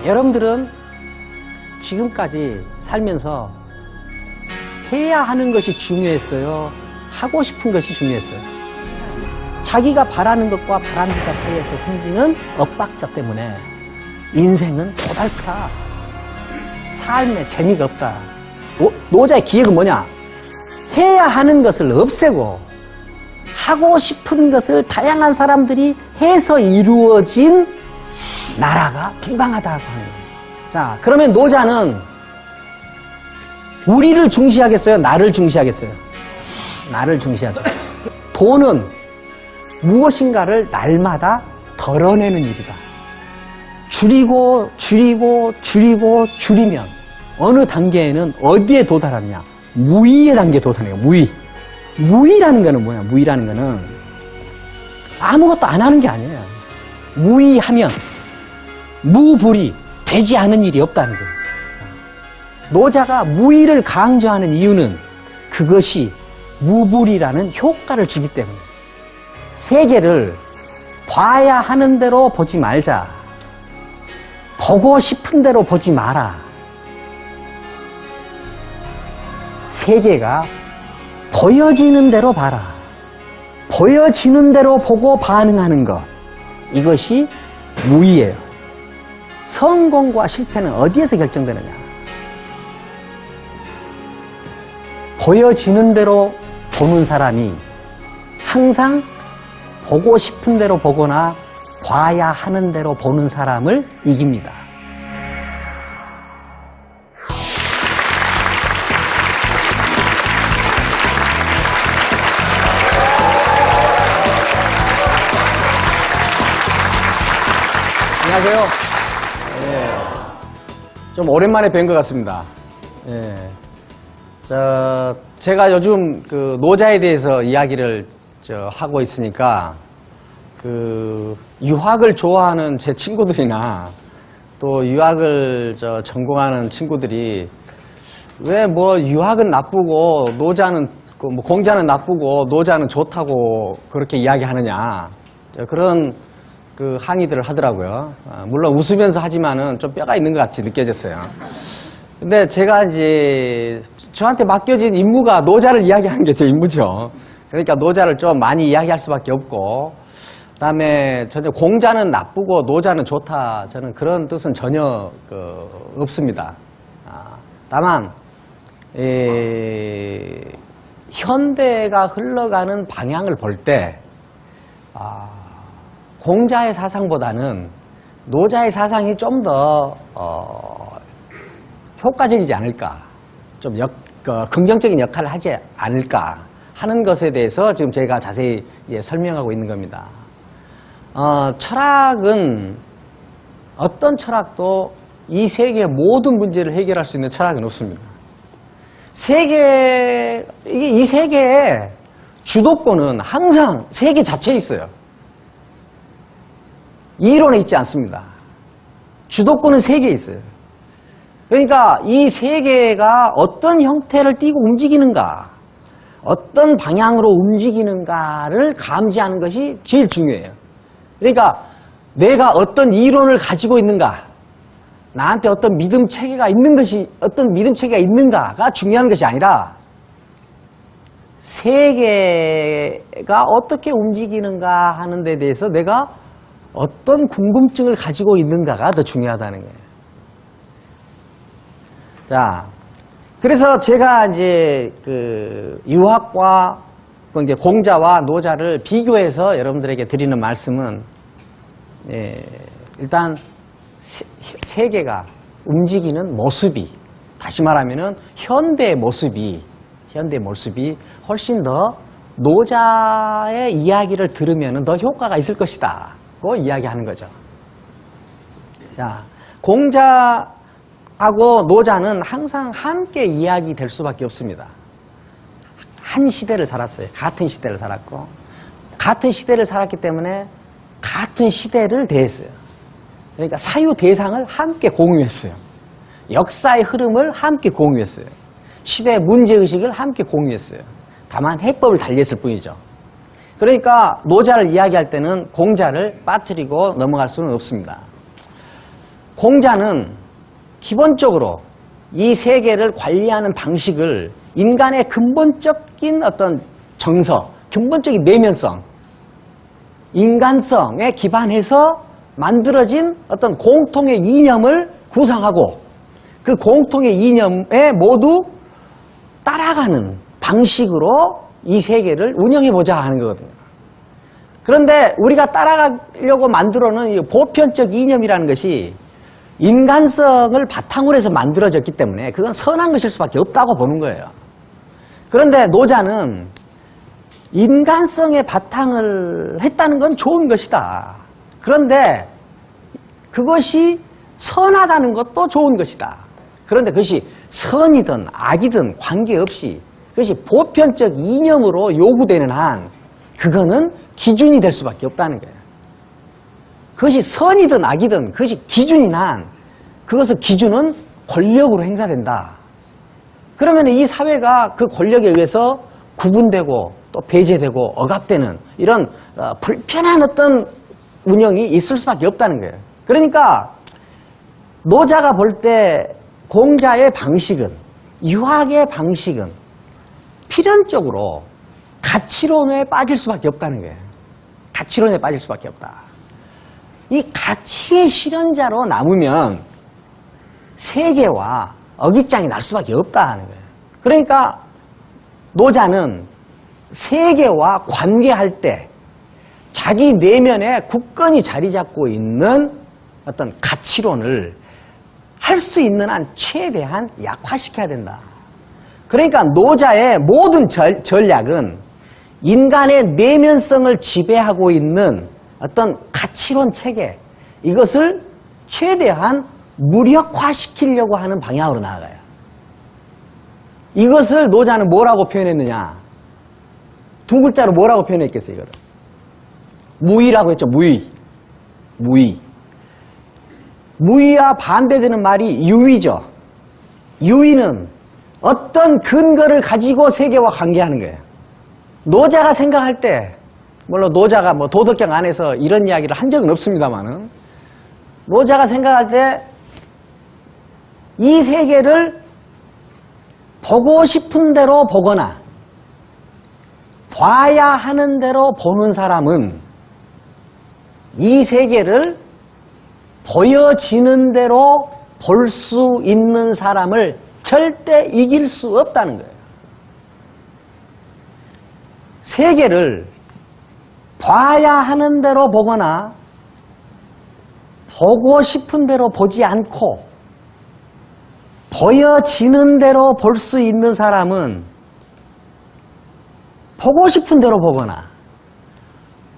여러분들은 지금까지 살면서 해야 하는 것이 중요했어요? 하고 싶은 것이 중요했어요? 자기가 바라는 것과 바람직한 사이에서 생기는 엇박자 때문에 인생은 고달프다. 삶에 재미가 없다. 노자의 기획은 뭐냐? 해야 하는 것을 없애고 하고 싶은 것을 다양한 사람들이 해서 이루어진 나라가 풍성하다고 하는 거예요. 자, 그러면 노자는 우리를 중시하겠어요? 나를 중시하겠어요? 나를 중시하죠. 돈은 무엇인가를 날마다 덜어내는 일이다. 줄이고 줄이고 줄이고 줄이면 어느 단계에는 어디에 도달하느냐? 무의의 단계에 도달해요. 무의. 무의라는 거는 뭐냐? 무의라는 거는 아무것도 안 하는 게 아니에요. 무의하면 무불이 되지 않은 일이 없다는 거예요. 노자가 무의를 강조하는 이유는 그것이 무불이라는 효과를 주기 때문에 세계를 봐야 하는 대로 보지 말자. 보고 싶은 대로 보지 마라. 세계가 보여지는 대로 봐라. 보여지는 대로 보고 반응하는 것. 이것이 무의예요. 성공과 실패는 어디에서 결정되느냐? 보여지는 대로 보는 사람이 항상 보고 싶은 대로 보거나 봐야 하는 대로 보는 사람을 이깁니다. 안녕하세요. 좀 오랜만에 뵌 것 같습니다. 제가 요즘 그 노자에 대해서 이야기를 하고 있으니까 유학을 좋아하는 제 친구들이나 또 유학을 전공하는 친구들이 왜 뭐 유학은 나쁘고 노자는 뭐 공자는 나쁘고 노자는 좋다고 그렇게 이야기하느냐 그런 항의들을 하더라고요. 물론 웃으면서 하지만은 좀 뼈가 있는 것 같이 느껴졌어요. 근데 제가 이제 저한테 맡겨진 임무가 노자를 이야기하는 게 제 임무죠. 그러니까 노자를 좀 많이 이야기할 수밖에 없고, 그다음에 전혀 공자는 나쁘고 노자는 좋다. 저는 그런 뜻은 전혀 없습니다. 다만 현대가 흘러가는 방향을 볼 때 공자의 사상보다는 노자의 사상이 좀 더 효과적이지 않을까, 좀 긍정적인 역할을 하지 않을까 하는 것에 대해서 지금 제가 자세히 설명하고 있는 겁니다. 철학은 어떤 철학도 이 세계의 모든 문제를 해결할 수 있는 철학은 없습니다. 이 세계의 주도권은 항상 세계 자체에 있어요. 이론에 있지 않습니다. 주도권은 세계에 있어요. 그러니까 이 세계가 어떤 형태를 띠고 움직이는가, 어떤 방향으로 움직이는가를 감지하는 것이 제일 중요해요. 그러니까 내가 어떤 이론을 가지고 있는가, 나한테 어떤 믿음 체계가 있는가가 중요한 것이 아니라 세계가 어떻게 움직이는가 하는 데 대해서 내가 어떤 궁금증을 가지고 있는가가 더 중요하다는 거예요. 자, 그래서 제가 이제 유학과 이제 공자와 노자를 비교해서 여러분들에게 드리는 말씀은, 일단 세계가 움직이는 모습이, 다시 말하면은 현대의 모습이 훨씬 더 노자의 이야기를 들으면 더 효과가 있을 것이다 고 이야기하는 거죠. 자, 공자하고 노자는 항상 함께 이야기될 수밖에 없습니다. 한 시대를 살았어요. 같은 시대를 살았고, 같은 시대를 살았기 때문에 같은 시대를 대했어요. 그러니까 사유 대상을 함께 공유했어요. 역사의 흐름을 함께 공유했어요. 시대의 문제의식을 함께 공유했어요. 다만 해법을 달리했을 뿐이죠. 그러니까 노자를 이야기할 때는 공자를 빠뜨리고 넘어갈 수는 없습니다. 공자는 기본적으로 이 세계를 관리하는 방식을 인간의 근본적인 어떤 정서, 근본적인 내면성, 인간성에 기반해서 만들어진 어떤 공통의 이념을 구상하고 그 공통의 이념에 모두 따라가는 방식으로 이 세계를 운영해보자 하는 거거든요. 그런데 우리가 따라가려고 만들어놓은 이 보편적 이념이라는 것이 인간성을 바탕으로 해서 만들어졌기 때문에 그건 선한 것일 수밖에 없다고 보는 거예요. 그런데 노자는 인간성의 바탕을 했다는 건 좋은 것이다. 그런데 그것이 선하다는 것도 좋은 것이다. 그런데 그것이 선이든 악이든 관계없이 그것이 보편적 이념으로 요구되는 한 그거는 기준이 될 수밖에 없다는 거예요. 그것이 선이든 악이든 그것이 기준인 한 그것의 기준은 권력으로 행사된다. 그러면 이 사회가 그 권력에 의해서 구분되고 또 배제되고 억압되는 이런 불편한 어떤 운영이 있을 수밖에 없다는 거예요. 그러니까 노자가 볼 때 공자의 방식은, 유학의 방식은 필연적으로 가치론에 빠질 수밖에 없다는 거예요. 가치론에 빠질 수밖에 없다. 이 가치의 실현자로 남으면 세계와 어깃장이 날 수밖에 없다 하는 거예요. 그러니까 노자는 세계와 관계할 때 자기 내면에 굳건히 자리 잡고 있는 어떤 가치론을 할 수 있는 한 최대한 약화시켜야 된다. 그러니까 노자의 모든 전략은 인간의 내면성을 지배하고 있는 어떤 가치론 체계, 이것을 최대한 무력화시키려고 하는 방향으로 나아가요. 이것을 노자는 뭐라고 표현했느냐? 두 글자로 뭐라고 표현했겠어요, 이거를? 무의라고 했죠, 무의. 무의. 무의와 반대되는 말이 유의죠. 유의는 어떤 근거를 가지고 세계와 관계하는 거예요. 노자가 생각할 때, 물론 노자가 뭐 도덕경 안에서 이런 이야기를 한 적은 없습니다만은, 노자가 생각할 때 이 세계를 보고 싶은 대로 보거나 봐야 하는 대로 보는 사람은 이 세계를 보여지는 대로 볼 수 있는 사람을 절대 이길 수 없다는 거예요. 세계를 봐야 하는 대로 보거나 보고 싶은 대로 보지 않고 보여지는 대로 볼 수 있는 사람은 보고 싶은 대로 보거나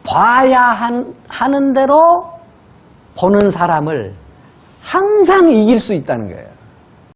봐야 하는 대로 보는 사람을 항상 이길 수 있다는 거예요.